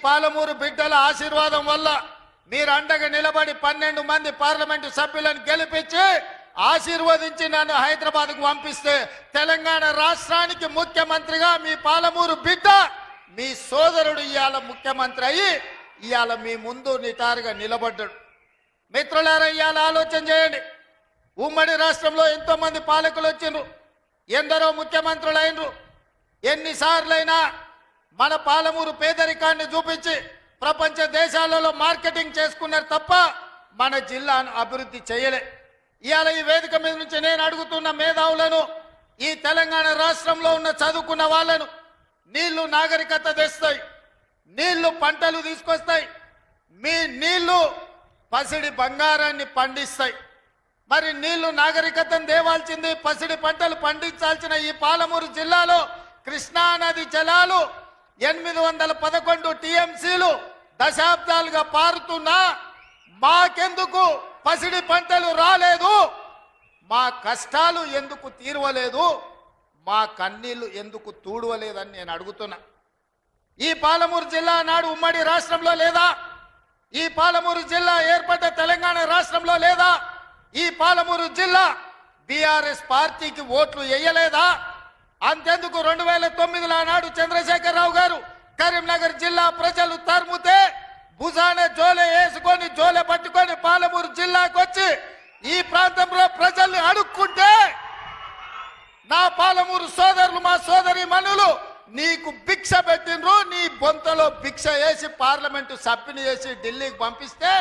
పాలమూరు బిడ్డల ఆశీర్వాదం వల్ల మీరు అండగా నిలబడి 12 మంది పార్లమెంటు సభ్యులను గెలిపించి ఆశీర్వదించి నన్ను హైదరాబాద్కు పంపిస్తే తెలంగాణ రాష్ట్రానికి ముఖ్యమంత్రిగా మీ పాలమూరు బిడ్డ మీ సోదరుడు ఇవాళ ముఖ్యమంత్రి అయ్యి ఇవాళ మీ ముందు నిటారుగా నిలబడ్డాడు. మిత్రులారా, ఇవాళ ఆలోచన చేయండి. ఉమ్మడి రాష్ట్రంలో ఎంతో మంది పాలకులు వచ్చిండ్రు, ఎందరో ముఖ్యమంత్రులు అయినరు. ఎన్నిసార్లైనా మన పాలమూరు పేదరికాన్ని చూపించి ప్రపంచ దేశాలలో మార్కెటింగ్ చేసుకున్నారు తప్ప మన జిల్లాను అభివృద్ధి చేయలే. ఇవాళ ఈ వేదిక మీద నుంచి నేను అడుగుతున్న మేధావులను, ఈ తెలంగాణ రాష్ట్రంలో ఉన్న చదువుకున్న వాళ్ళను, నీళ్లు నాగరికత తెస్తాయి, నీళ్లు పంటలు తీసుకొస్తాయి, మీ నీళ్లు పసిడి బంగారాన్ని పండిస్తాయి. మరి నీళ్లు నాగరికతను దేవాల్సింది, పసిడి పంటలు పండించాల్సిన ఈ పాలమూరు జిల్లాలో కృష్ణా నది జలాలు 811 టీఎంసీలు దశాబ్దాలుగా పారుతున్నా మాకెందుకు పసిడి పంటలు రాలేదు? మా కష్టాలు ఎందుకు తీరవలేదు? మా కన్నీళ్లు ఎందుకు తూడవలేదని నేను అడుగుతున్నా. ఈ పాలమూరు జిల్లా నాడు ఉమ్మడి రాష్ట్రంలో లేదా? ఈ పాలమూరు జిల్లా ఏర్పడ్డ తెలంగాణ రాష్ట్రంలో లేదా? ఈ పాలమూరు జిల్లా బీఆర్ఎస్ పార్టీకి ఓట్లు వేయలేదా? అంతెందుకు 2009లో నాడు చంద్రశేఖరరావు గారు కరీంనగర్ జిల్లా ప్రజలు తరుముతే భుజాన జోలె వేసుకొని జోలె పట్టుకొని పాలమూరు జిల్లాకు వచ్చి ఈ ప్రాంతంలో ప్రజల్ని అడుక్కుంటే నా పాలమూరు సోదరులు, మా సోదరి మనులు నీకు భిక్ష పెట్టినరు. నీ బొంతలో భిక్ష వేసి పార్లమెంటు సభ్యుని చేసి ఢిల్లీకి పంపిస్తే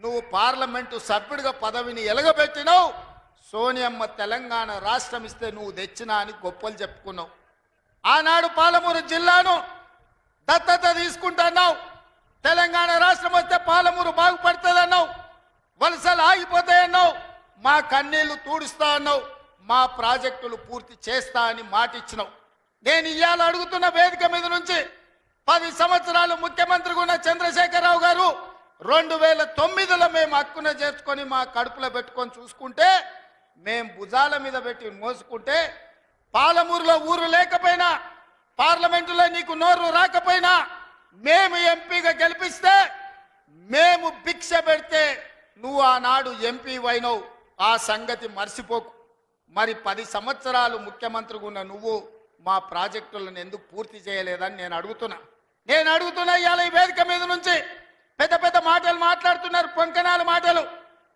నువ్వు పార్లమెంటు సభ్యుడిగా పదవిని ఎలగబెట్టినావు. సోనియమ్మ తెలంగాణ రాష్ట్రం ఇస్తే నువ్వు తెచ్చినా అని గొప్పలు చెప్పుకున్నావు. ఆనాడు పాలమూరు జిల్లాను దత్తత తీసుకుంటున్నావు. తెలంగాణ రాష్ట్రం వస్తే పాలమూరు బాగుపడుతుందన్నావు, వలసలు ఆగిపోతాయన్నావు, మా కన్నీళ్లు తూడుస్తా అన్నావు, మా ప్రాజెక్టులు పూర్తి చేస్తా అని మాటిచ్చినావు. నేను ఇవాళ అడుగుతున్న వేదిక మీద నుంచి 10 సంవత్సరాలు ముఖ్యమంత్రిగా ఉన్న చంద్రశేఖరరావు గారు 2009లో మేము హక్కున చేర్చుకొని మా కడుపులో పెట్టుకొని చూసుకుంటే, మేము భుజాల మీద పెట్టి మోసుకుంటే, పాలమూరులో ఊరు లేకపోయినా, పార్లమెంటులో నీకు నోరు రాకపోయినా, మేము ఎంపీగా గెలిపిస్తే మేము భిక్ష పెడితే నువ్వు ఆనాడు ఎంపీ అయినవు. ఆ సంగతి మర్చిపోకు. మరి 10 సంవత్సరాలు ముఖ్యమంత్రిగా ఉన్న నువ్వు మా ప్రాజెక్టులను ఎందుకు పూర్తి చేయలేదని నేను అడుగుతున్నా. ఇవాళ ఈ వేదిక మీద నుంచి పెద్ద పెద్ద మాటలు మాట్లాడుతున్నారు, పొంకనాల మాటలు.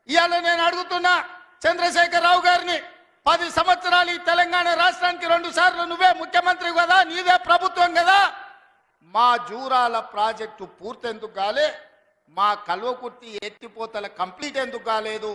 ఇవాళ నేను అడుగుతున్నా చంద్రశేఖరరావు గారిని, 10 సంవత్సరాలు ఈ తెలంగాణ రాష్ట్రానికి 2 సార్లు నువ్వే ముఖ్యమంత్రి కదా, నీదే ప్రభుత్వం కదా, మా జూరాల ప్రాజెక్టు పూర్తి ఎందుకు కాలే? మా కల్వకుర్తి ఎత్తిపోతల కంప్లీట్ ఎందుకు కాలేదు?